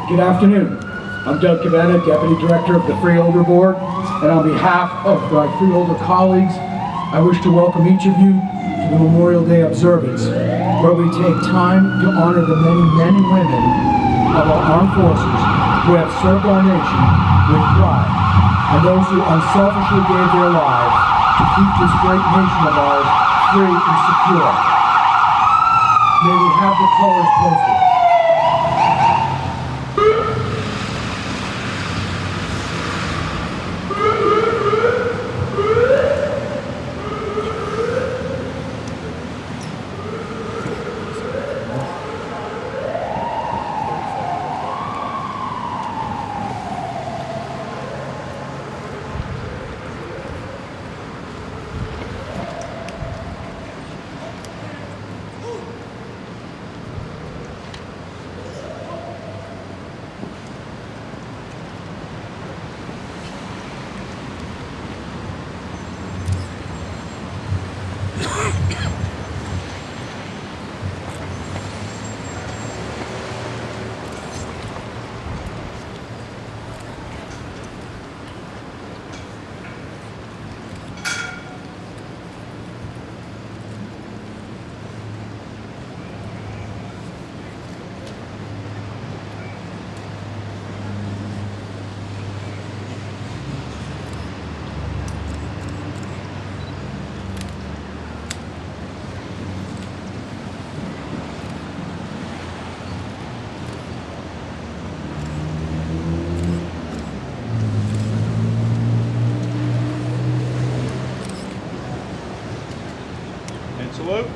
Good afternoon. I'm Doug Cabana, Deputy Director of the Freeholder Board, and on behalf of my Freeholder colleagues, I wish to welcome each of you to the Memorial Day observance, where we take time to honor the many men and women of our armed forces who have served our nation with pride, and those who unselfishly gave their lives to keep this great nation of ours free and secure. May we have the colors posted. Salute.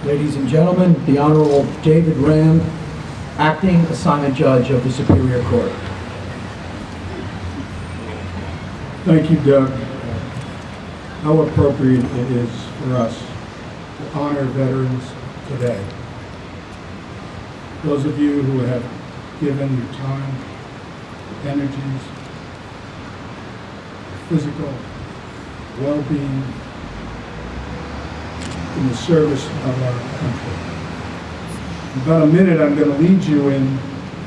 Ladies and gentlemen, the Honorable David Ram, Acting Assignment Judge of the Superior Court. Thank you, Doug. How appropriate it is for us to honor veterans today. Those of you who have given your time, energies, physical well-being in the service of our country. In about a minute, I'm going to lead you in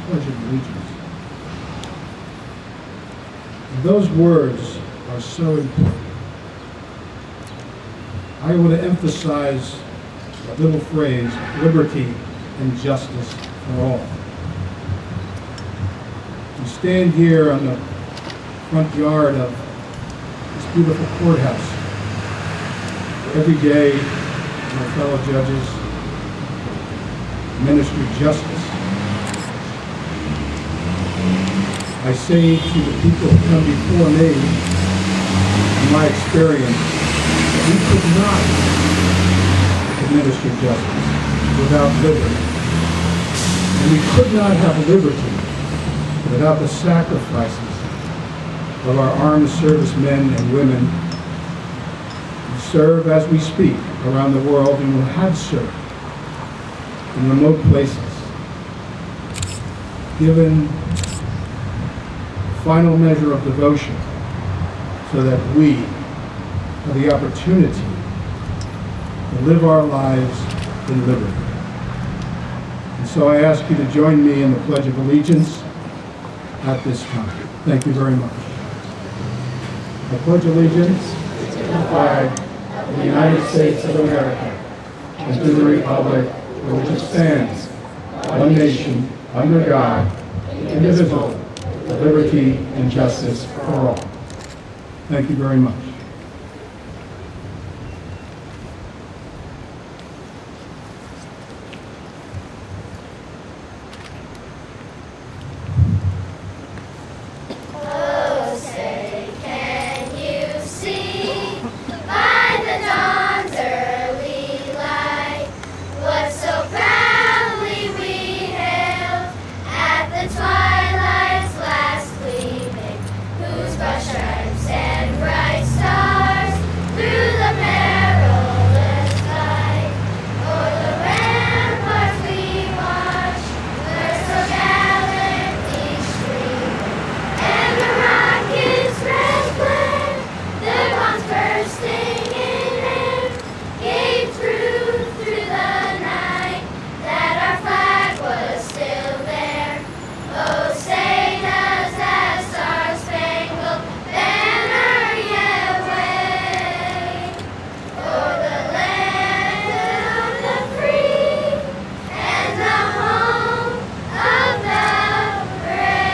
Pledge of Allegiance. And those words are so important. I want to emphasize a little phrase, liberty and justice for all. We stand here on the front yard of this beautiful courthouse. Every day, my fellow judges minister justice. I say to the people who come before me, in my experience, that we could not administer justice without liberty. And we could not have liberty without the sacrifices of our armed servicemen and women who serve as we speak around the world and who have served in remote places, given the final measure of devotion so that we have the opportunity to live our lives in liberty. And so I ask you to join me in the Pledge of Allegiance at this time. Thank you very much. I pledge allegiance to the flag of the United States of America and to the republic for which it stands, one nation, under God, indivisible, with liberty and justice for all. Thank you very much. stripes and bright stars through the perilous fight. O'er the ramparts we march, where so gallantly stream, and the rocket's red glare, the bombs bursting in air, gave proof through the night that our flag was still there. Oh, say does that star-spangled banner yet wave o'er the land of the free and the home of the brave?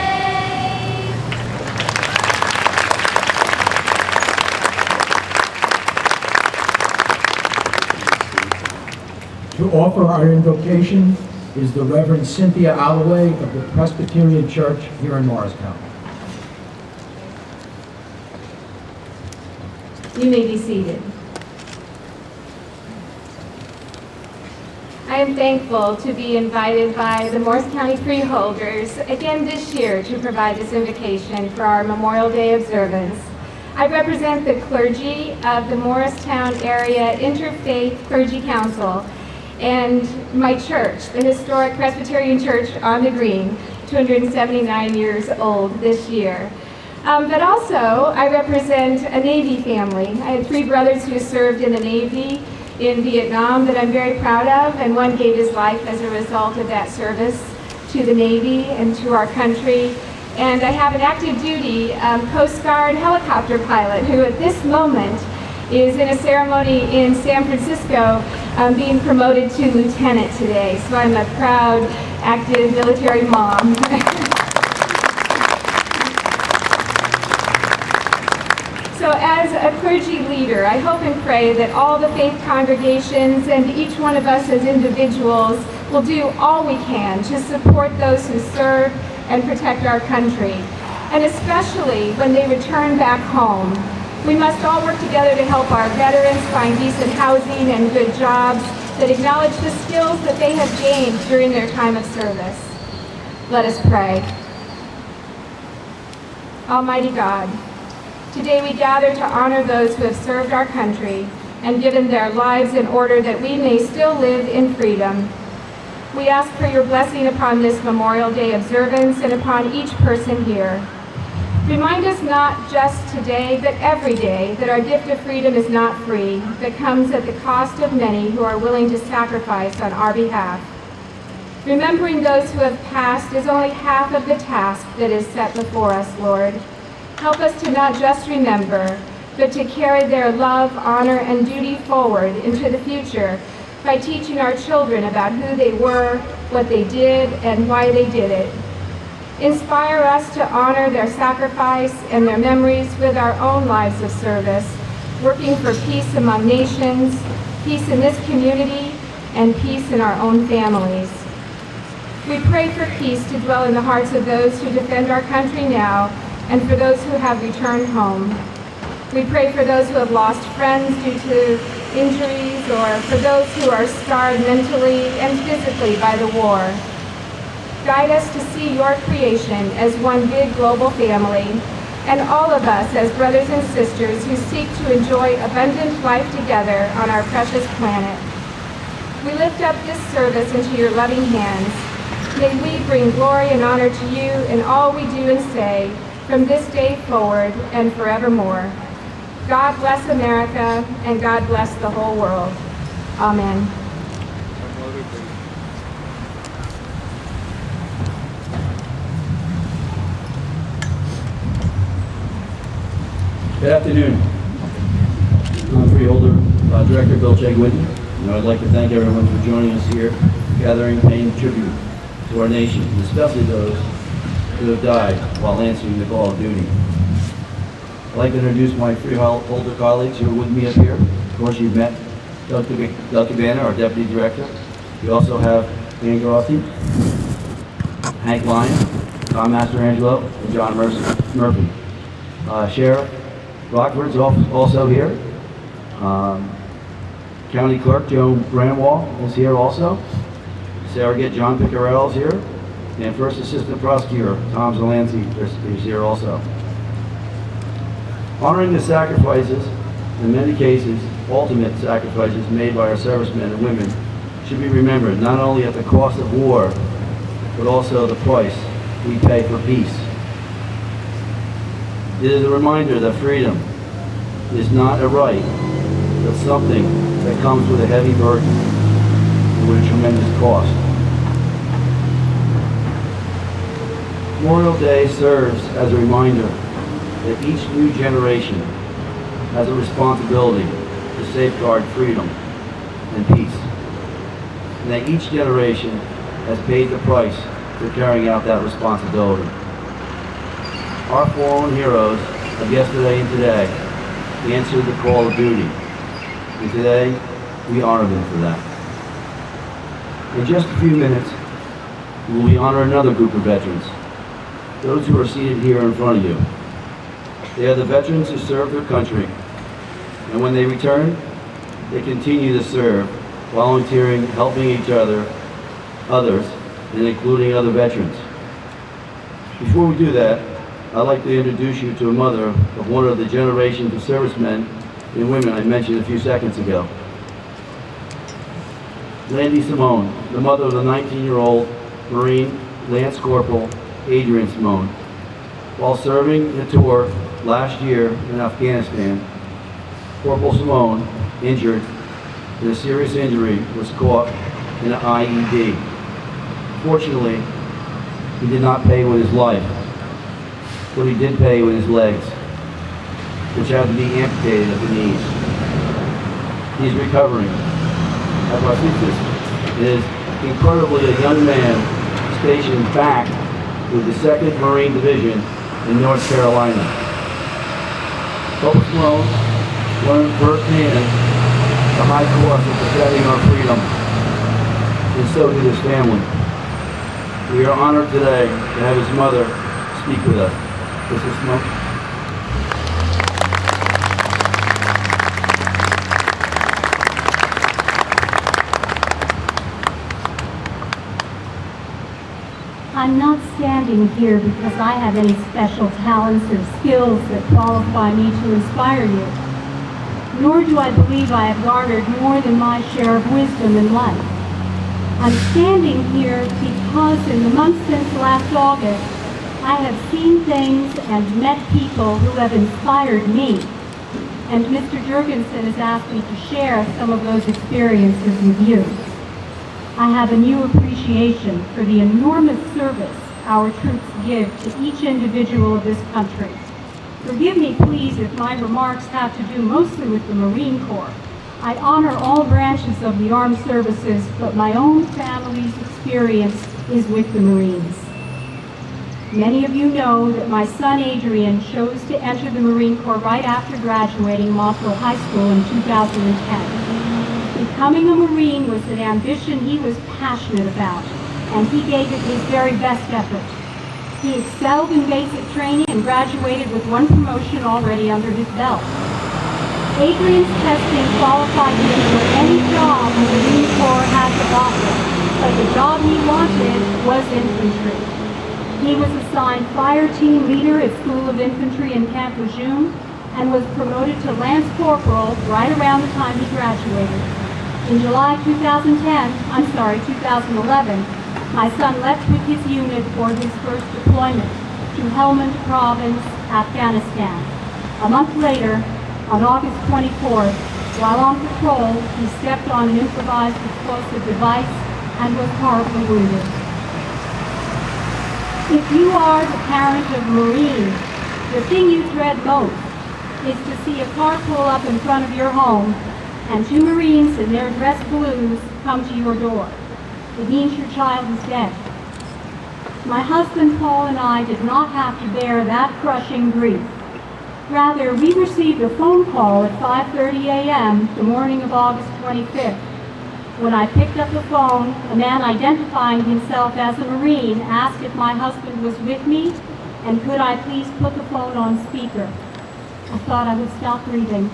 To offer our invocation is the Reverend Cynthia Alloway of the Presbyterian Church here in Morristown. You may be seated. I am thankful to be invited by the Morris County Freeholders again this year to provide this invocation for our Memorial Day observance. I represent the clergy of the Morristown Area Interfaith Clergy Council and my church, the historic Presbyterian Church on the Green, 279 years old this year. But also, I represent a Navy family. I had 3 brothers who served in the Navy in Vietnam that I'm very proud of, and one gave his life as a result of that service to the Navy and to our country. And I have an active duty Coast Guard helicopter pilot who at this moment is in a ceremony in San Francisco being promoted to lieutenant today. So I'm a proud, active military mom. So as a clergy leader, I hope and pray that all the faith congregations and each one of us as individuals will do all we can to support those who serve and protect our country. And especially when they return back home, we must all work together to help our veterans find decent housing and good jobs that acknowledge the skills that they have gained during their time of service. Let us pray. Almighty God, today we gather to honor those who have served our country and given their lives in order that we may still live in freedom. We ask for your blessing upon this Memorial Day observance and upon each person here. Remind us not just today, but every day, that our gift of freedom is not free, but comes at the cost of many who are willing to sacrifice on our behalf. Remembering those who have passed is only half of the task that is set before us, Lord. Help us to not just remember, but to carry their love, honor, and duty forward into the future by teaching our children about who they were, what they did, and why they did it. Inspire us to honor their sacrifice and their memories with our own lives of service, working for peace among nations, peace in this community, and peace in our own families. We pray for peace to dwell in the hearts of those who defend our country now and for those who have returned home. We pray for those who have lost friends due to injuries or for those who are scarred mentally and physically by the war. Guide us to see your creation as one big global family, and all of us as brothers and sisters who seek to enjoy abundant life together on our precious planet. We lift up this service into your loving hands. May we bring glory and honor to you in all we do and say, from this day forward and forevermore. God bless America, and God bless the whole world. Amen. Good afternoon. I'm Freeholder Director Bill Chegwin, and I'd like to thank everyone for joining us here, gathering, paying tribute to our nation, and especially those who have died while answering the call of duty. I'd like to introduce my Freeholder colleagues who are with me up here. Of course, you've met Doug Cabana, our Deputy Director. We also have Dan Grossi, Hank Lyon, Tom Mastrangelo, and John Murphy. Sheriff Rockford's also here. County Clerk Joe Bramwell is here also. Surrogate John Piccarello is here. And First Assistant Prosecutor Tom Zalansky is here also. Honoring the sacrifices, in many cases, ultimate sacrifices made by our servicemen and women should be remembered, not only at the cost of war, but also the price we pay for peace. It is a reminder that freedom is not a right, but something that comes with a heavy burden and with a tremendous cost. Memorial Day serves as a reminder that each new generation has a responsibility to safeguard freedom and peace, and that each generation has paid the price for carrying out that responsibility. Our fallen heroes of yesterday and today answered the call of duty, and today we honor them for that. In just a few minutes, we will honor another group of veterans, those who are seated here in front of you. They are the veterans who served their country, and when they return, they continue to serve, volunteering, helping each other, others, and including other veterans. Before we do that, I'd like to introduce you to a mother of one of the generations of servicemen and women I mentioned a few seconds ago. Landi Simone, the mother of the 19-year-old Marine Lance Corporal Adrian Simone. While serving the tour last year in Afghanistan, Corporal Simone, injured in a serious injury, was caught in an IED. Fortunately, he did not pay with his life, but he did pay with his legs, which had to be amputated at the knees. He's recovering. Our prosthetics is incredibly a young man stationed back with the 2nd Marine Division in North Carolina. Corporal Simone learned firsthand the high cost of protecting our freedom, and so did his family. We are honored today to have his mother speak with us. Mrs. Simone. I'm not standing here because I have any special talents or skills that qualify me to inspire you. Nor do I believe I have garnered more than my share of wisdom in life. I'm standing here because in the months since last August, I have seen things and met people who have inspired me. And Mr. Jurgensen has asked me to share some of those experiences with you. I have a new appreciation for the enormous service our troops give to each individual of this country. Forgive me, please, if my remarks have to do mostly with the Marine Corps. I honor all branches of the armed services, but my own family's experience is with the Marines. Many of you know that my son Adrian chose to enter the Marine Corps right after graduating Montville High School in 2010. Becoming a Marine was an ambition he was passionate about, and he gave it his very best effort. He excelled in basic training and graduated with 1 promotion already under his belt. Adrian's testing qualified him for any job the Marine Corps had to offer, but the job he wanted was infantry. He was assigned fire team leader at School of Infantry in Camp Lejeune and was promoted to Lance Corporal right around the time he graduated. In July 2011, my son left with his unit for his first deployment to Helmand Province, Afghanistan. A month later, on August 24th, while on patrol, he stepped on an improvised explosive device and was horribly wounded. If you are the parent of a Marine, the thing you dread most is to see a car pull up in front of your home and 2 Marines in their dress blues come to your door. It means your child is dead. My husband Paul and I did not have to bear that crushing grief. Rather, we received a phone call at 5:30 a.m. the morning of August 25th. When I picked up the phone, a man identifying himself as a Marine asked if my husband was with me and could I please put the phone on speaker. I thought I would stop breathing.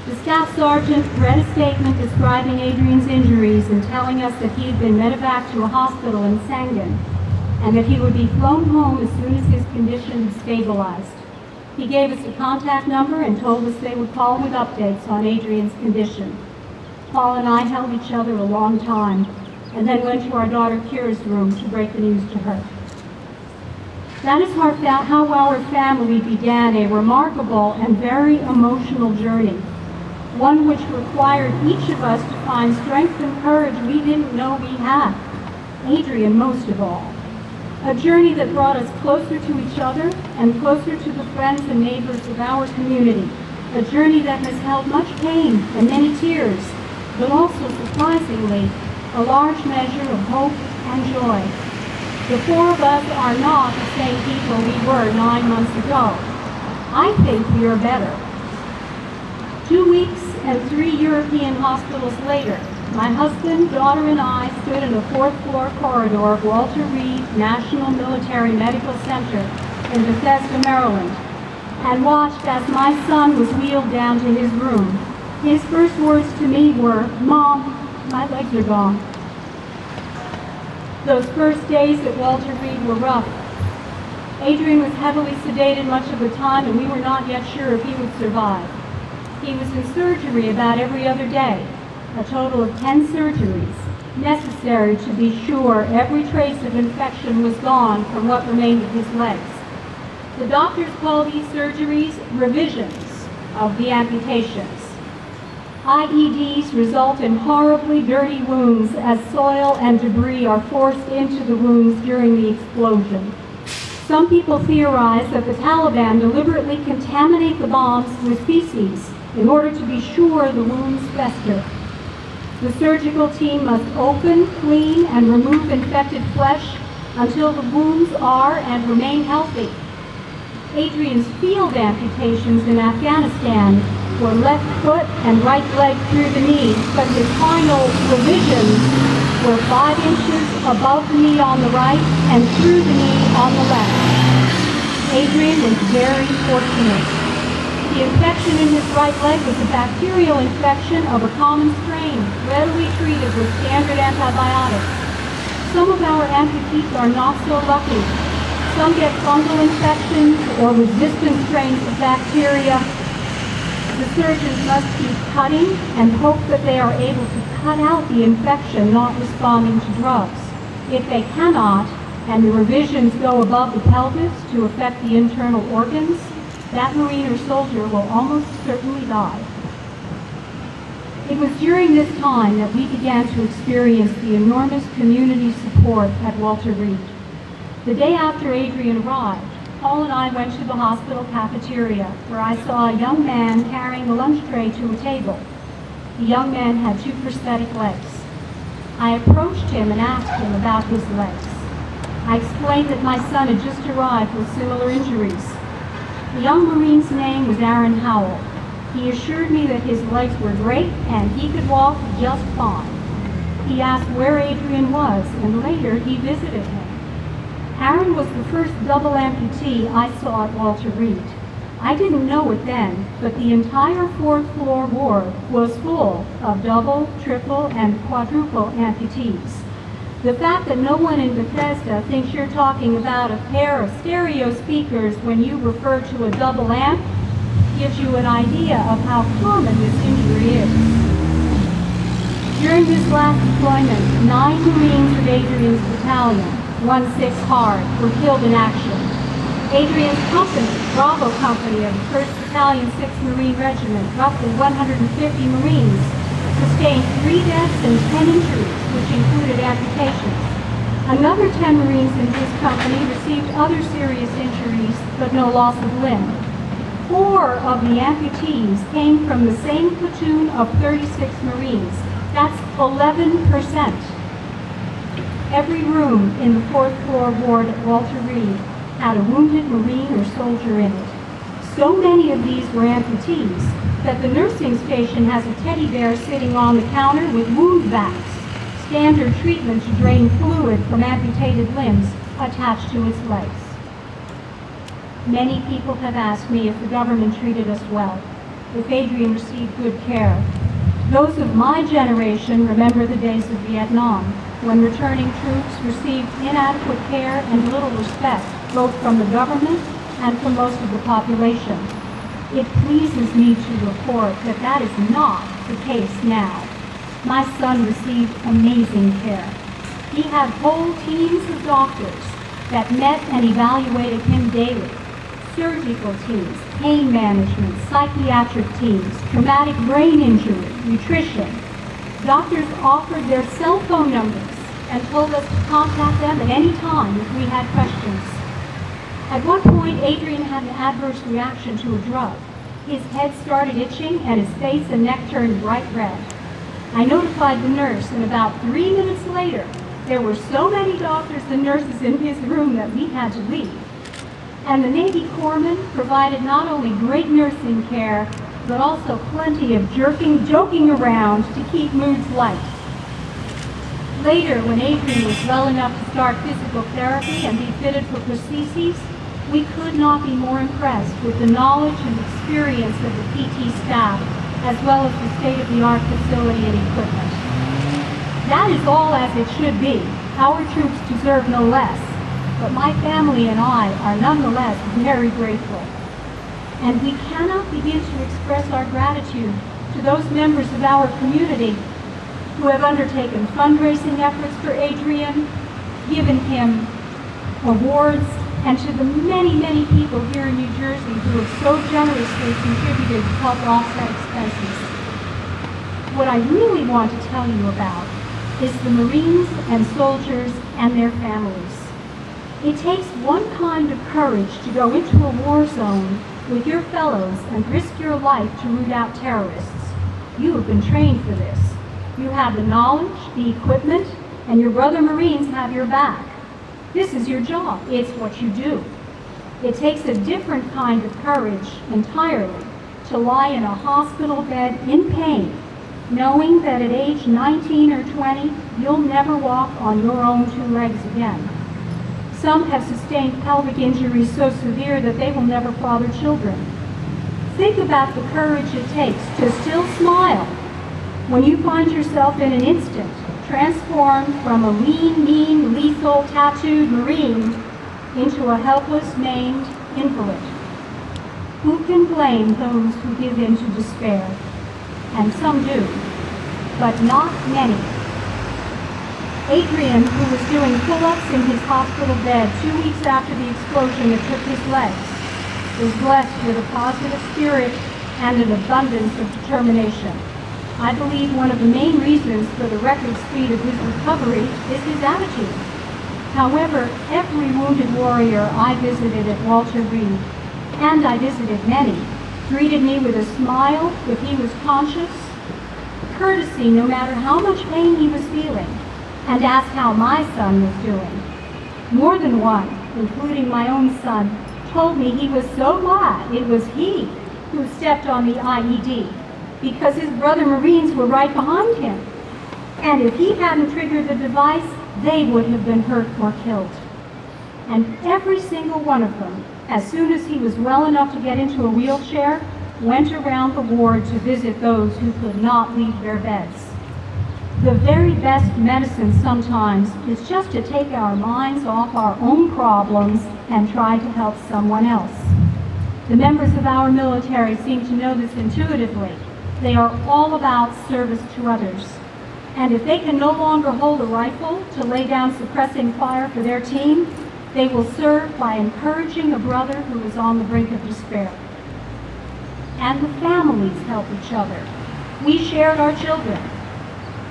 The staff sergeant read a statement describing Adrian's injuries and telling us that he had been medevaced to a hospital in Sangin and that he would be flown home as soon as his condition had stabilized. He gave us a contact number and told us they would call with updates on Adrian's condition. Paul and I held each other a long time and then went to our daughter Kira's room to break the news to her. That is how our family began a remarkable and very emotional journey, one which required each of us to find strength and courage we didn't know we had, Adrian most of all. A journey that brought us closer to each other and closer to the friends and neighbors of our community. A journey that has held much pain and many tears, but also, surprisingly, a large measure of hope and joy. The four of us are not the same people we were 9 months ago. I think we are better. 2 weeks and 3 European hospitals later, my husband, daughter, and I stood in the 4th floor corridor of Walter Reed National Military Medical Center in Bethesda, Maryland, and watched as my son was wheeled down to his room. His first words to me were, "Mom, my legs are gone." Those first days at Walter Reed were rough. Adrian was heavily sedated much of the time, and we were not yet sure if he would survive. He was in surgery about every other day, a total of 10 surgeries, necessary to be sure every trace of infection was gone from what remained of his legs. The doctors call these surgeries revisions of the amputations. IEDs result in horribly dirty wounds as soil and debris are forced into the wounds during the explosion. Some people theorize that the Taliban deliberately contaminate the bombs with feces in order to be sure the wounds fester. The surgical team must open, clean, and remove infected flesh until the wounds are and remain healthy. Adrian's field amputations in Afghanistan were left foot and right leg through the knee, but his final revisions were 5 inches above the knee on the right and through the knee on the left. Adrian was very fortunate. The infection in his right leg was a bacterial infection of a common strain, readily treated with standard antibiotics. Some of our amputees are not so lucky. Some get fungal infections or resistant strains of bacteria. The surgeons must keep cutting and hope that they are able to cut out the infection not responding to drugs. If they cannot, and the revisions go above the pelvis to affect the internal organs, that Marine or soldier will almost certainly die. It was during this time that we began to experience the enormous community support at Walter Reed. The day after Adrian arrived, Paul and I went to the hospital cafeteria, where I saw a young man carrying a lunch tray to a table. The young man had 2 prosthetic legs. I approached him and asked him about his legs. I explained that my son had just arrived with similar injuries. The young Marine's name was Aaron Howell. He assured me that his legs were great and he could walk just fine. He asked where Adrian was, and later he visited him. Aaron was the first double amputee I saw at Walter Reed. I didn't know it then, but the entire 4th floor ward was full of double, triple, and quadruple amputees. The fact that no one in Bethesda thinks you're talking about a pair of stereo speakers when you refer to a double amp gives you an idea of how common this injury is. During this last deployment, 9 Marines of Adrian's battalion, 1-6 Hard, were killed in action. Adrian's company, Bravo Company of the 1st Battalion, 6th Marine Regiment, roughly 150 Marines, sustained 3 deaths and 10 injuries, which included amputations. Another 10 Marines in his company received other serious injuries, but no loss of limb. 4 of the amputees came from the same platoon of 36 Marines. That's 11%. Every room in the 4th floor ward at Walter Reed had a wounded Marine or soldier in it. So many of these were amputees that the nursing station has a teddy bear sitting on the counter with wound vacs, standard treatment to drain fluid from amputated limbs, attached to its legs. Many people have asked me if the government treated us well, if Adrian received good care. Those of my generation remember the days of Vietnam, when returning troops received inadequate care and little respect, both from the government and for most of the population. It pleases me to report that that is not the case now. My son received amazing care. He had whole teams of doctors that met and evaluated him daily. Surgical teams, pain management, psychiatric teams, traumatic brain injury, nutrition. Doctors offered their cell phone numbers and told us to contact them at any time if we had questions. At one point, Adrian had an adverse reaction to a drug. His head started itching and his face and neck turned bright red. I notified the nurse, and about 3 minutes later, there were so many doctors and nurses in his room that we had to leave. And the Navy corpsman provided not only great nursing care, but also plenty of joking around to keep moods light. Later, when Adrian was well enough to start physical therapy and be fitted for prostheses, we could not be more impressed with the knowledge and experience of the PT staff, as well as the state-of-the-art facility and equipment. That is all as it should be. Our troops deserve no less, but my family and I are nonetheless very grateful. And we cannot begin to express our gratitude to those members of our community who have undertaken fundraising efforts for Adrian, given him awards, and to the many, many people here in New Jersey who have so generously contributed to help offset expenses. What I really want to tell you about is the Marines and soldiers and their families. It takes one kind of courage to go into a war zone with your fellows and risk your life to root out terrorists. You have been trained for this. You have the knowledge, the equipment, and your brother Marines have your back. This is your job. It's what you do. It takes a different kind of courage entirely to lie in a hospital bed in pain, knowing that at age 19 or 20, you'll never walk on your own 2 legs again. Some have sustained pelvic injuries so severe that they will never father children. Think about the courage it takes to still smile when you find yourself in an instant transformed from a lean, mean, lethal, tattooed Marine into a helpless, maimed invalid. Who can blame those who give in to despair? And some do, but not many. Adrian, who was doing pull-ups in his hospital bed 2 weeks after the explosion that took his legs, was blessed with a positive spirit and an abundance of determination. I believe one of the main reasons for the record speed of his recovery is his attitude. However, every wounded warrior I visited at Walter Reed, and I visited many, greeted me with a smile if he was conscious, courtesy no matter how much pain he was feeling, and asked how my son was doing. More than one, including my own son, told me he was so glad it was he who stepped on the IED, because his brother Marines were right behind him. And if he hadn't triggered the device, they would have been hurt or killed. And every single one of them, as soon as he was well enough to get into a wheelchair, went around the ward to visit those who could not leave their beds. The very best medicine sometimes is just to take our minds off our own problems and try to help someone else. The members of our military seem to know this intuitively. They are all about service to others. And if they can no longer hold a rifle to lay down suppressing fire for their team, they will serve by encouraging a brother who is on the brink of despair. And the families help each other. We shared our children.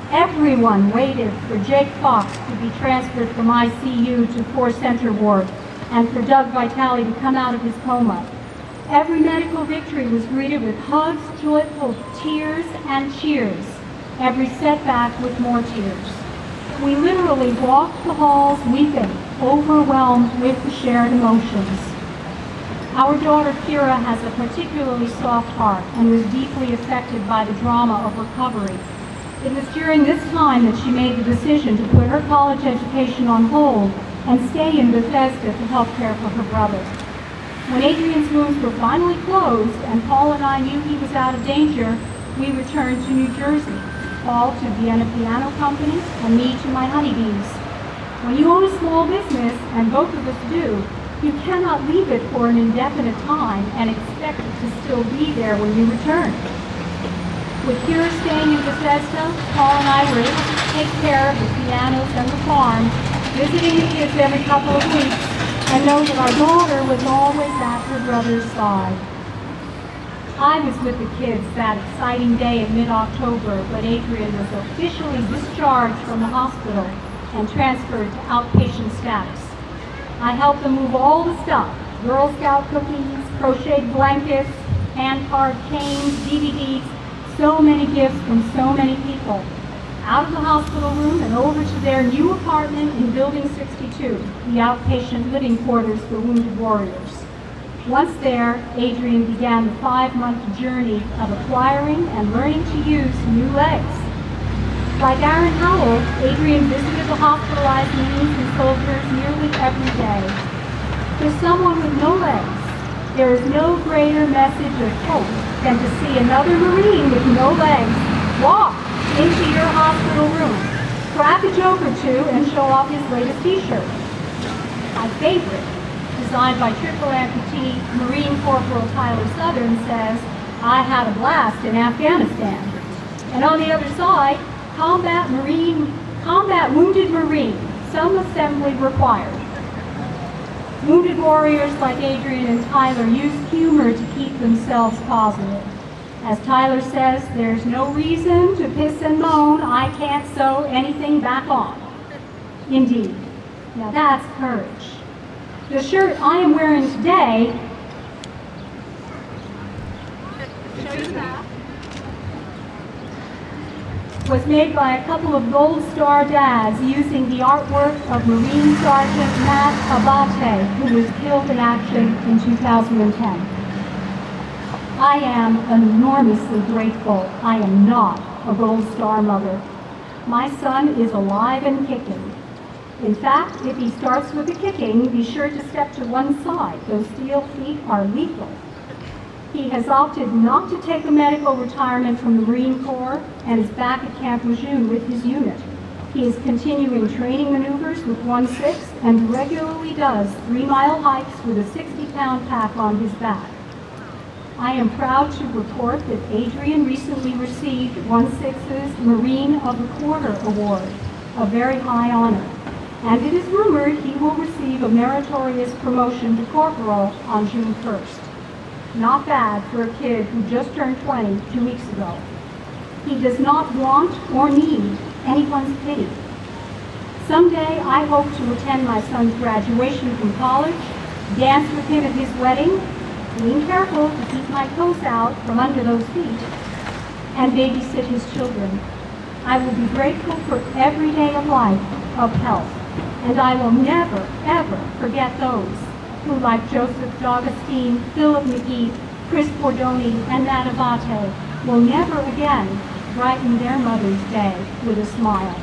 Everyone waited for Jake Fox to be transferred from ICU to 4 Center Ward and for Doug Vitale to come out of his coma. Every medical victory was greeted with hugs, joyful tears, and cheers. Every setback with more tears. We literally walked the halls weeping, overwhelmed with the shared emotions. Our daughter Kira has a particularly soft heart and was deeply affected by the drama of recovery. It was during this time that she made the decision to put her college education on hold and stay in Bethesda to help care for her brother. When Adrian's wounds were finally closed and Paul and I knew he was out of danger, we returned to New Jersey, Paul to Vienna Piano Company, and me to my honeybees. When you own a small business, and both of us do, You cannot leave it for an indefinite time and expect it to still be there when you return. With Kira staying in Bethesda, Paul and I were able to take care of the pianos and the farm, visiting the kids every couple of weeks, and know that our daughter was always at her brother's side. I was with the kids that exciting day in mid-October when Adrian was officially discharged from the hospital and transferred to outpatient status. I helped them move all the stuff, Girl Scout cookies, crocheted blankets, hand-carved canes, DVDs, so many gifts from so many people, out of the hospital room and over to their new apartment in Building 62, the outpatient living quarters for wounded warriors. Once there, Adrian began the 5-month journey of acquiring and learning to use new legs. Like Aaron Howell, Adrian visited the hospitalized Marines and soldiers nearly every day. For someone with no legs, there is no greater message of hope than to see another Marine with no legs walk into your hospital room, crack a joke or two, and show off his latest t-shirt. My favorite, designed by triple amputee Marine Corporal Tyler Southern, says, "I had a blast in Afghanistan." And on the other side, combat wounded Marine, some assembly required. Wounded warriors like Adrian and Tyler use humor to keep themselves positive. As Tyler says, there's no reason to piss and moan, I can't sew anything back on. Indeed. Now that's courage. The shirt I am wearing today, was made by a couple of Gold Star dads using the artwork of Marine Sergeant Matt Abate, who was killed in action in 2010. I am enormously grateful I am not a Gold Star mother. My son is alive and kicking. In fact, if he starts with the kicking, be sure to step to one side. Those steel feet are lethal. He has opted not to take a medical retirement from the Marine Corps and is back at Camp Lejeune with his unit. He is continuing training maneuvers with 1/6 and regularly does 3-mile hikes with a 60-pound pack on his back. I am proud to report that Adrian recently received 1/6's Marine of the Quarter Award, a very high honor. And it is rumored he will receive a meritorious promotion to corporal on June 1st. Not bad for a kid who just turned 20 2 weeks ago. He does not want or need anyone's pity. Someday I hope to attend my son's graduation from college, dance with him at his wedding, being careful to keep my toes out from under those feet, and babysit his children. I will be grateful for every day of life, of health, and I will never, ever forget those who, like Joseph D'Augustine, Philip McGee, Chris Bordoni, and Matt Abate, will never again brighten their Mother's Day with a smile.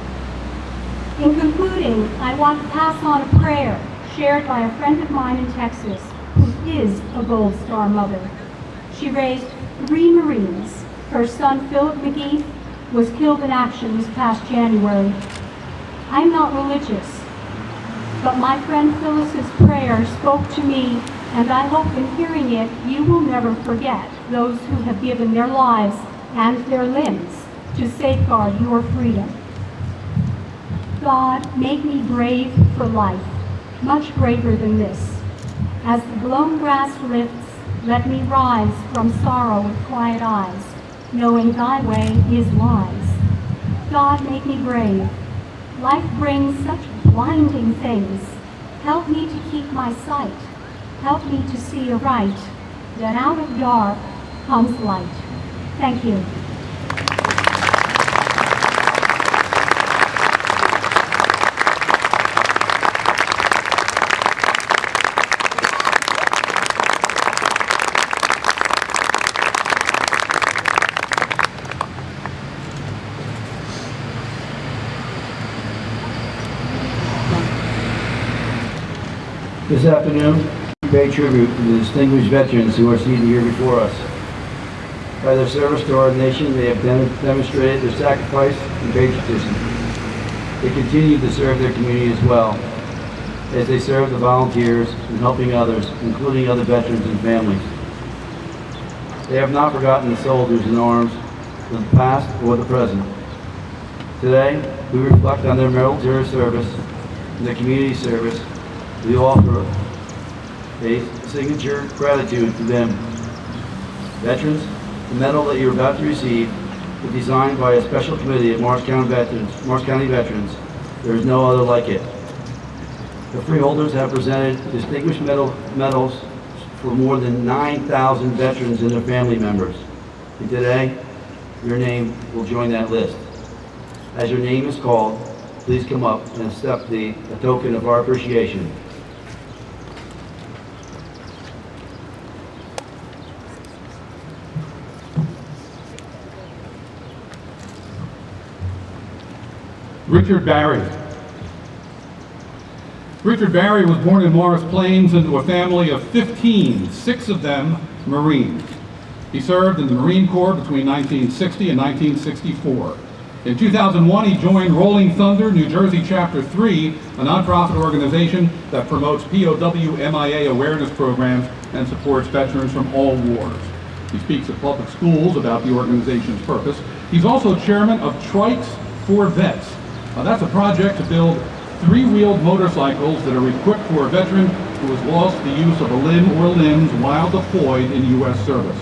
In concluding, I want to pass on a prayer shared by a friend of mine in Texas who is a Gold Star mother. She raised 3 Marines. Her son, Philip McGee, was killed in action this past January. I'm not religious, but my friend Phyllis's prayer spoke to me, and I hope in hearing it, you will never forget those who have given their lives and their limbs to safeguard your freedom. God, make me brave for life, much braver than this. As the blown grass lifts, let me rise from sorrow with quiet eyes, knowing thy way is wise. God, make me brave. Life brings such blinding things. Help me to keep my sight. Help me to see aright, that out of dark comes light. Thank you. This afternoon, we pay tribute to the distinguished veterans who are seated here before us. By their service to our nation, they have demonstrated their sacrifice and patriotism. They continue to serve their community as well. as they serve the volunteers and helping others, including other veterans and families. They have not forgotten the soldiers in arms of the past or the present. Today, we reflect on their military service and their community service. We offer a signature gratitude to them. Veterans, the medal that you're about to receive was designed by a special committee of Morris County Veterans. There is no other like it. The Freeholders have presented distinguished medals for more than 9,000 veterans and their family members. And today, your name will join that list. As your name is called, please come up and accept a token of our appreciation. Richard Barry. Richard Barry was born in Morris Plains into a family of 15, 6 of them Marines. He served in the Marine Corps between 1960 and 1964. In 2001, he joined Rolling Thunder, New Jersey Chapter 3, a nonprofit organization that promotes POW MIA awareness programs and supports veterans from all wars. He speaks at public schools about the organization's purpose. He's also chairman of Trikes for Vets. That's a project to build 3-wheeled motorcycles that are equipped for a veteran who has lost the use of a limb or limbs while deployed in U.S. service.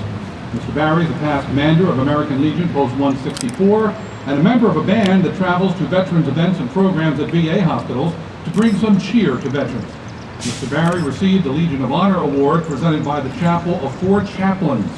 Mr. Barry is a past commander of American Legion Post 164 and a member of a band that travels to veterans events and programs at VA hospitals to bring some cheer to veterans. Mr. Barry received the Legion of Honor Award presented by the Chapel of 4 Chaplains.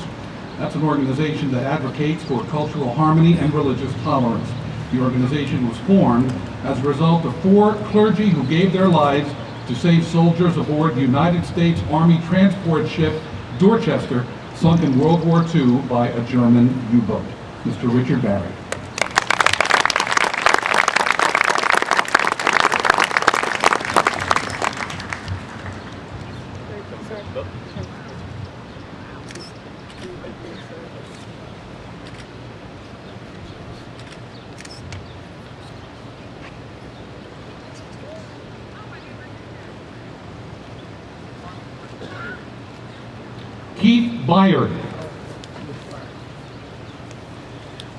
That's an organization that advocates for cultural harmony and religious tolerance. The organization was formed as a result of 4 clergy who gave their lives to save soldiers aboard the United States Army transport ship Dorchester, sunk in World War II by a German U-boat. Mr. Richard Barry. Keith Byard.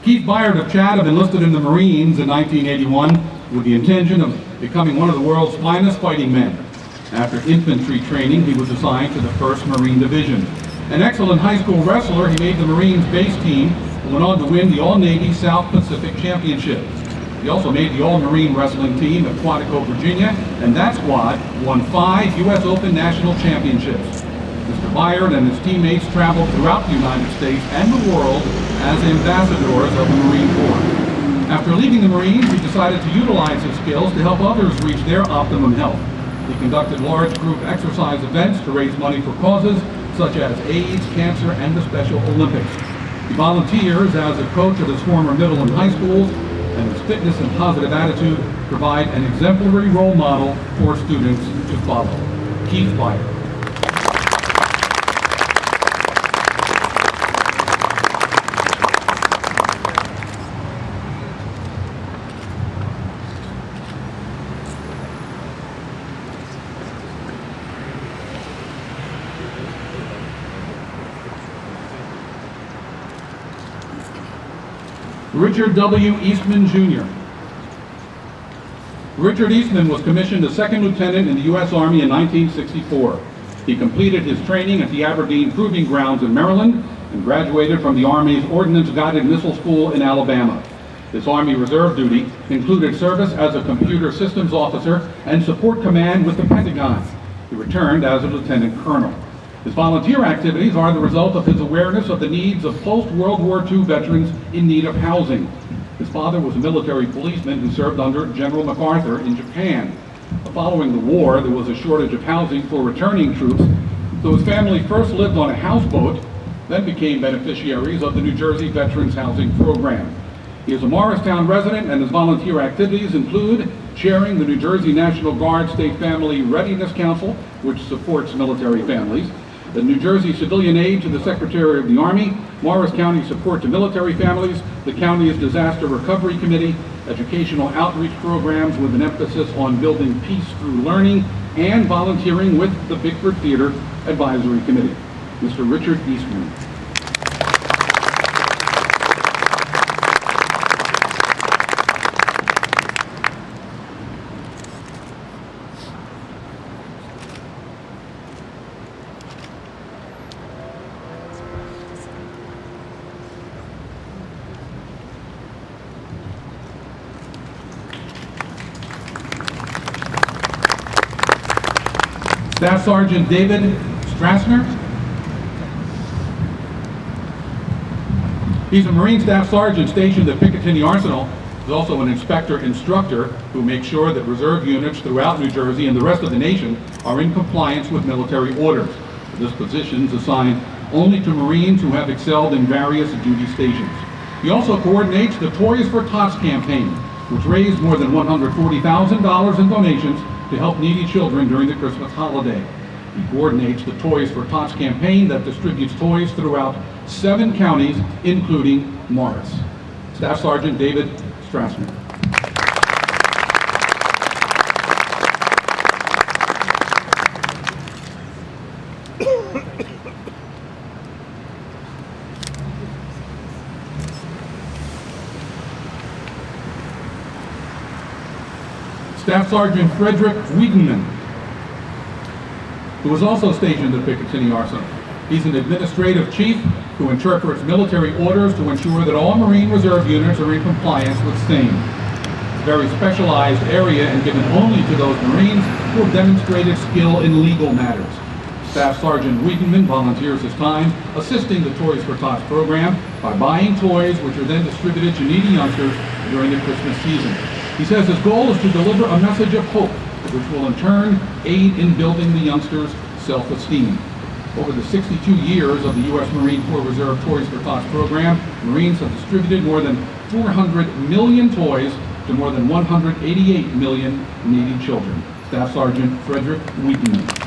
Keith Byard of Chatham enlisted in the Marines in 1981 with the intention of becoming one of the world's finest fighting men. After infantry training, he was assigned to the 1st Marine Division. An excellent high school wrestler, he made the Marines base team and went on to win the All-Navy South Pacific Championship. He also made the All-Marine Wrestling team at Quantico, Virginia, and that squad won 5 U.S. Open National Championships. Mr. Byard and his teammates traveled throughout the United States and the world as ambassadors of the Marine Corps. After leaving the Marines, he decided to utilize his skills to help others reach their optimum health. He conducted large group exercise events to raise money for causes such as AIDS, cancer, and the Special Olympics. He volunteers as a coach at his former middle and high schools, and his fitness and positive attitude provide an exemplary role model for students to follow. Keith Byard. Richard W. Eastman, Jr. Richard Eastman was commissioned as 2nd Lieutenant in the U.S. Army in 1964. He completed his training at the Aberdeen Proving Grounds in Maryland and graduated from the Army's Ordnance Guided Missile School in Alabama. His Army Reserve duty included service as a computer systems officer and support command with the Pentagon. He returned as a lieutenant colonel. His volunteer activities are the result of his awareness of the needs of post-World War II veterans in need of housing. His father was a military policeman who served under General MacArthur in Japan. Following the war, there was a shortage of housing for returning troops, so his family first lived on a houseboat, then became beneficiaries of the New Jersey Veterans Housing Program. He is a Morristown resident, and his volunteer activities include chairing the New Jersey National Guard State Family Readiness Council, which supports military families, the New Jersey Civilian Aid to the Secretary of the Army, Morris County Support to Military Families, the county's Disaster Recovery Committee, educational outreach programs with an emphasis on building peace through learning, and volunteering with the Bickford Theater Advisory Committee, Mr. Richard Eastman. Staff Sergeant David Strassner. He's a Marine Staff Sergeant stationed at Picatinny Arsenal. He's also an instructor who makes sure that reserve units throughout New Jersey and the rest of the nation are in compliance with military orders. This position is assigned only to Marines who have excelled in various duty stations. He also coordinates the Toys for Tots campaign, which raised more than $140,000 in donations to help needy children during the Christmas holiday. He coordinates the Toys for Tots campaign that distributes toys throughout 7 counties, including Morris. Staff Sergeant David Strassner. Staff Sergeant Frederick Wiedenman, who was also stationed at Picatinny Arsenal. He's an administrative chief who interprets military orders to ensure that all Marine Reserve units are in compliance with same. It's a very specialized area and given only to those Marines who have demonstrated skill in legal matters. Staff Sergeant Wiedenman volunteers his time assisting the Toys for Tots program by buying toys which are then distributed to needy youngsters during the Christmas season. He says his goal is to deliver a message of hope, which will in turn aid in building the youngsters' self-esteem. Over the 62 years of the U.S. Marine Corps Reserve Toys for Tots program, Marines have distributed more than 400 million toys to more than 188 million needy children. Staff Sergeant Frederick Wiedenman.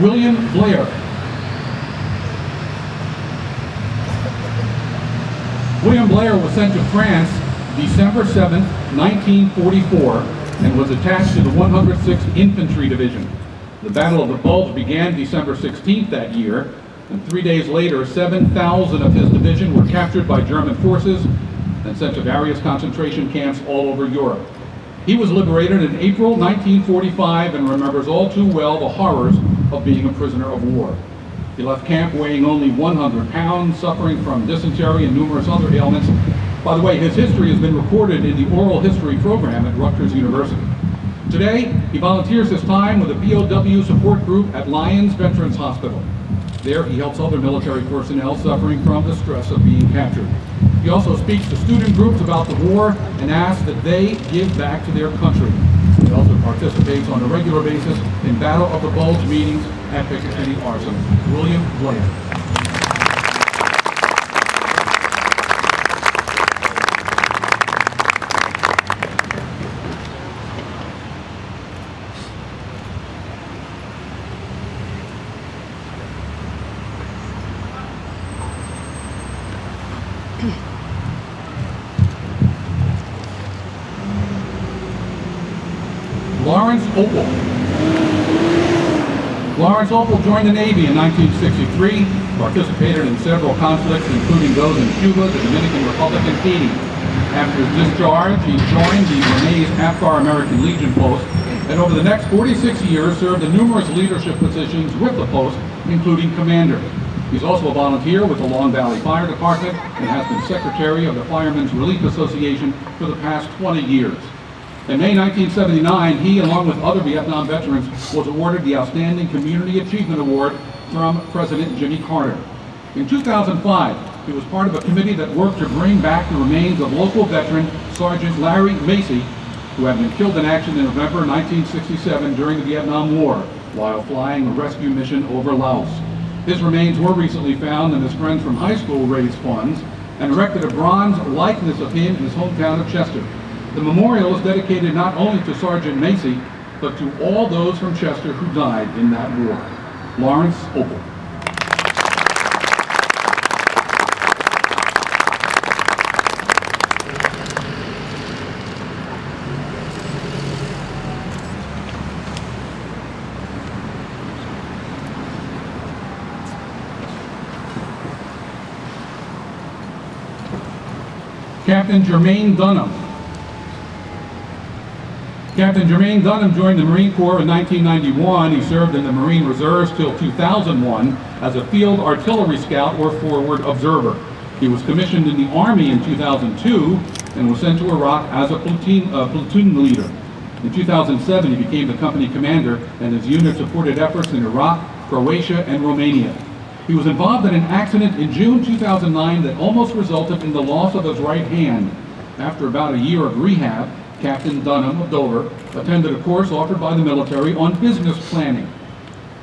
William Blair. William Blair was sent to France December 7, 1944, and was attached to the 106th Infantry Division. The Battle of the Bulge began December 16th that year, and 3 days later, 7,000 of his division were captured by German forces and sent to various concentration camps all over Europe. He was liberated in April 1945 and remembers all too well the horrors of being a prisoner of war. He left camp weighing only 100 pounds, suffering from dysentery and numerous other ailments. By the way, his history has been recorded in the oral history program at Rutgers University. Today, he volunteers his time with a POW support group at Lyons Veterans Hospital. There, he helps other military personnel suffering from the stress of being captured. He also speaks to student groups about the war and asks that they give back to their country. He also participates on a regular basis in Battle of the Bulge meetings at Picatinny Arsenal. William Blair. Lawrence Opel. Lawrence Opel joined the Navy in 1963, participated in several conflicts, including those in Cuba, the Dominican Republic, and Haiti. After his discharge, he joined the Bernays Afghan-American Legion post, and over the next 46 years served in numerous leadership positions with the post, including commander. He's also a volunteer with the Long Valley Fire Department and has been secretary of the Firemen's Relief Association for the past 20 years. In May 1979, he, along with other Vietnam veterans, was awarded the Outstanding Community Achievement Award from President Jimmy Carter. In 2005, he was part of a committee that worked to bring back the remains of local veteran Sergeant Larry Macy, who had been killed in action in November 1967 during the Vietnam War while flying a rescue mission over Laos. His remains were recently found, and his friends from high school raised funds and erected a bronze likeness of him in his hometown of Chester. The memorial is dedicated not only to Sergeant Macy, but to all those from Chester who died in that war. Lawrence Opel. Captain Jermaine Dunham. Captain Jermaine Dunham joined the Marine Corps in 1991. He served in the Marine Reserves till 2001 as a field artillery scout or forward observer. He was commissioned in the Army in 2002 and was sent to Iraq as a platoon leader. In 2007, he became the company commander, and his unit supported efforts in Iraq, Croatia, and Romania. He was involved in an accident in June 2009 that almost resulted in the loss of his right hand. After about a year of rehab, Captain Dunham of Dover attended a course offered by the military on business planning.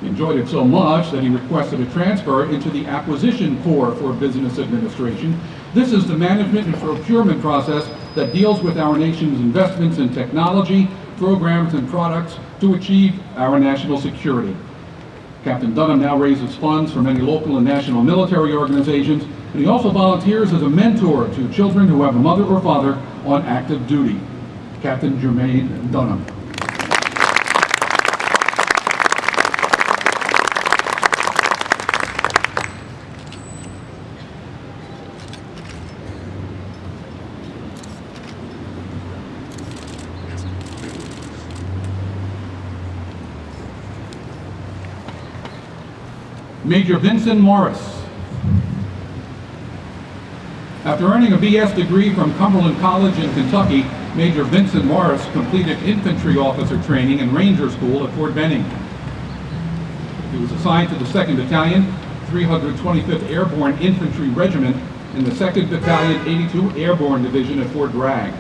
He enjoyed it so much that he requested a transfer into the Acquisition Corps for Business Administration. This is the management and procurement process that deals with our nation's investments in technology, programs, and products to achieve our national security. Captain Dunham now raises funds for many local and national military organizations, and he also volunteers as a mentor to children who have a mother or father on active duty. Captain Jermaine Dunham. Major Vincent Morris. After earning a BS degree from Cumberland College in Kentucky, Major Vincent Morris completed infantry officer training and ranger school at Fort Benning. He was assigned to the 2nd Battalion, 325th Airborne Infantry Regiment, in the 2nd Battalion, 82 Airborne Division at Fort Bragg.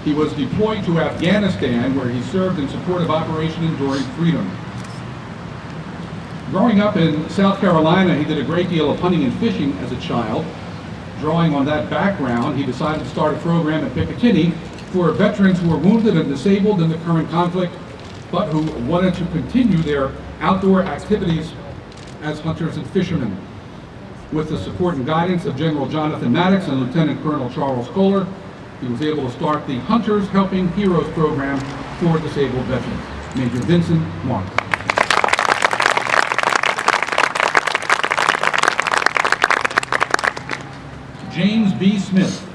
He was deployed to Afghanistan, where he served in support of Operation Enduring Freedom. Growing up in South Carolina, he did a great deal of hunting and fishing as a child. Drawing on that background, he decided to start a program at Picatinny for veterans who were wounded and disabled in the current conflict, but who wanted to continue their outdoor activities as hunters and fishermen. With the support and guidance of General Jonathan Maddox and Lieutenant Colonel Charles Kohler, he was able to start the Hunters Helping Heroes program for disabled veterans. Major Vincent Morris. James B. Smith.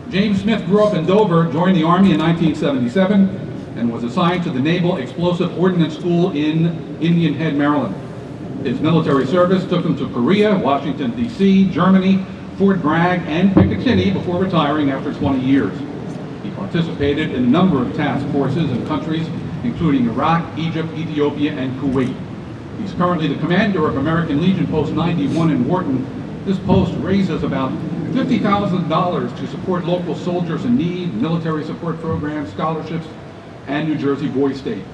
James Smith grew up in Dover, joined the Army in 1977, and was assigned to the Naval Explosive Ordnance School in Indian Head, Maryland. His military service took him to Korea, Washington, D.C., Germany, Fort Bragg, and Picatinny before retiring after 20 years. He participated in a number of task forces in countries including Iraq, Egypt, Ethiopia, and Kuwait. He's currently the commander of American Legion Post 91 in Wharton. This post raises about $50,000 to support local soldiers in need, military support programs, scholarships, and New Jersey Boy State.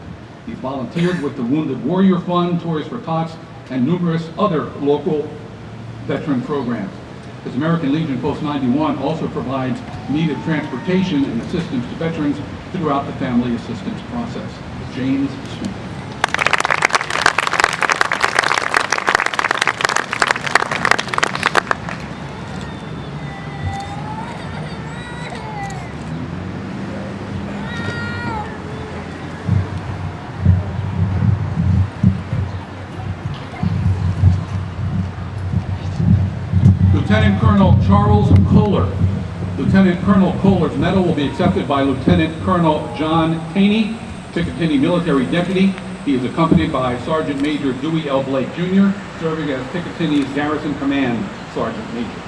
He's volunteered with the Wounded Warrior Fund, Toys for Tots, and numerous other local veteran programs. His American Legion Post 91 also provides needed transportation and assistance to veterans throughout the family assistance process. James Smith. Lieutenant Colonel Charles Kohler. Lieutenant Colonel Kohler's medal will be accepted by Lieutenant Colonel John Taney, Picatinny Military Deputy. He is accompanied by Sergeant Major Dewey L. Blake Jr., serving as Picatinny's Garrison Command Sergeant Major.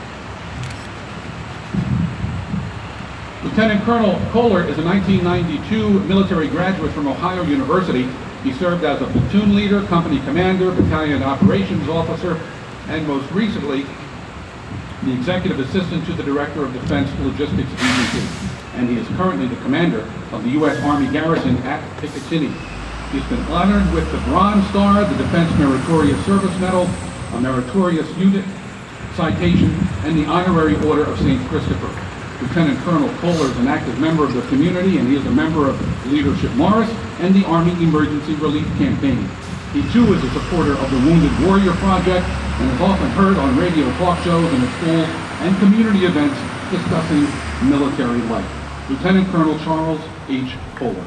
Lieutenant Colonel Kohler is a 1992 military graduate from Ohio University. He served as a platoon leader, company commander, battalion operations officer, and most recently, the executive assistant to the Director of Defense Logistics Agency, and he is currently the commander of the U.S. Army Garrison at Picatinny. He's been honored with the Bronze Star, the Defense Meritorious Service Medal, a Meritorious Unit Citation, and the Honorary Order of St. Christopher. Lieutenant Colonel Kohler is an active member of the community, and he is a member of Leadership Morris and the Army Emergency Relief Campaign. He too is a supporter of the Wounded Warrior Project and is often heard on radio talk shows and at schools and community events discussing military life. Lieutenant Colonel Charles H. Kohler.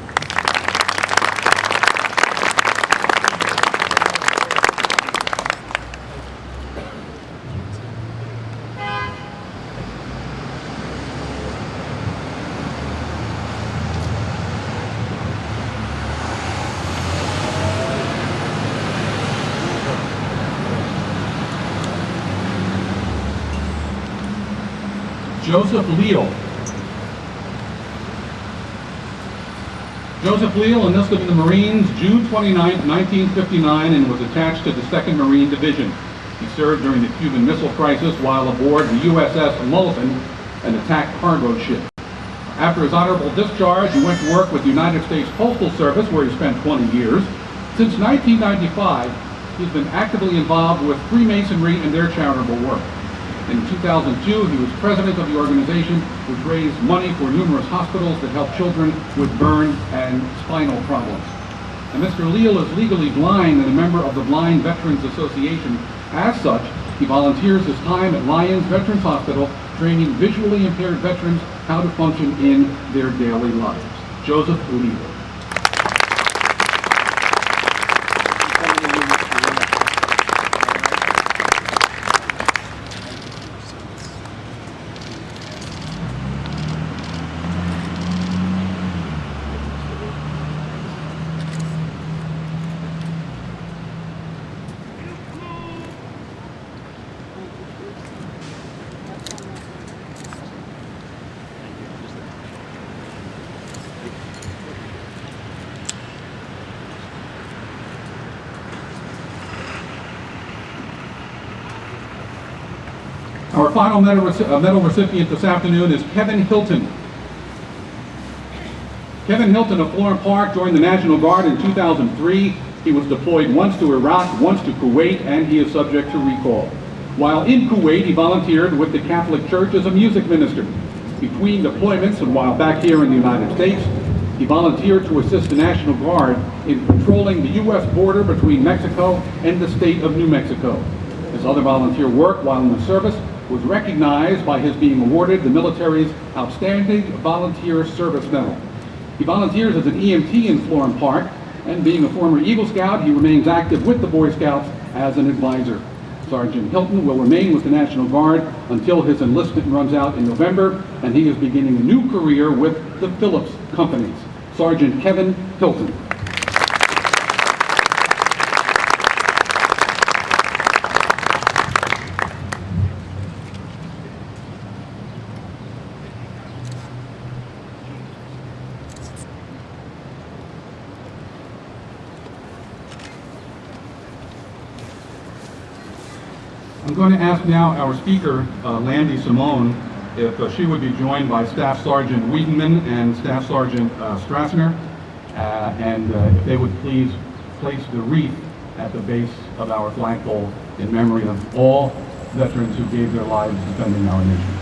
Joseph Leal. Joseph Leal enlisted in the Marines June 29, 1959, and was attached to the 2nd Marine Division. He served during the Cuban Missile Crisis while aboard the USS Mulligan, an attack cargo ship. After his honorable discharge, he went to work with the United States Postal Service, where he spent 20 years. Since 1995, he's been actively involved with Freemasonry and their charitable work. In 2002, he was president of the organization, which raised money for numerous hospitals that help children with burn and spinal problems. And Mr. Leal is legally blind and a member of the Blind Veterans Association. As such, he volunteers his time at Lyons Veterans Hospital, training visually impaired veterans how to function in their daily lives. Joseph Leal. Our final medal recipient this afternoon is Kevin Hilton. Kevin Hilton of Florham Park joined the National Guard in 2003. He was deployed once to Iraq, once to Kuwait, and he is subject to recall. While in Kuwait, he volunteered with the Catholic Church as a music minister. Between deployments and while back here in the United States, he volunteered to assist the National Guard in patrolling the U.S. border between Mexico and the state of New Mexico. His other volunteer work while in the service was recognized by his being awarded the military's Outstanding Volunteer Service Medal. He volunteers as an EMT in Florham Park, and being a former Eagle Scout, he remains active with the Boy Scouts as an advisor. Sergeant Hilton will remain with the National Guard until his enlistment runs out in November, and he is beginning a new career with the Phillips Companies. Sergeant Kevin Hilton. I'm going to ask now our speaker, Landi Simone, if she would be joined by Staff Sergeant Wiedenman and Staff Sergeant Strassner, and if they would please place the wreath at the base of our flagpole in memory of all veterans who gave their lives defending our nation.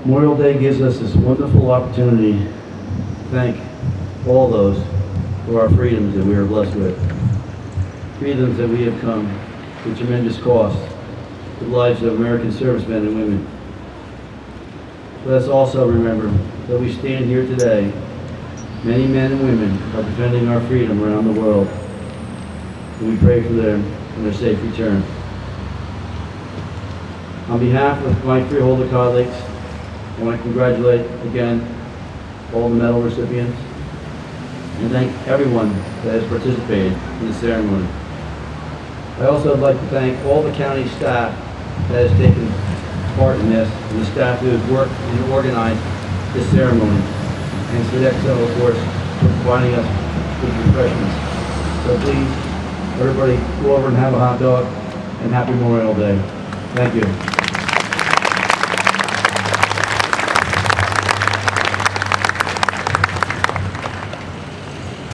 Memorial Day gives us this wonderful opportunity to thank all those for our freedoms that we are blessed with. Freedoms that we have come with tremendous cost to the lives of American servicemen and women. Let us also remember that we stand here today. Many men and women are defending our freedom around the world, and we pray for them and their safe return. On behalf of my freeholder colleagues, I want to congratulate again all the medal recipients and thank everyone that has participated in the ceremony. I also would like to thank all the county staff that has taken part in this, and the staff who has worked and organized this ceremony, and Sodexo, of course, for providing us with refreshments. So please, everybody, go over and have a hot dog, and happy Memorial Day. Thank you.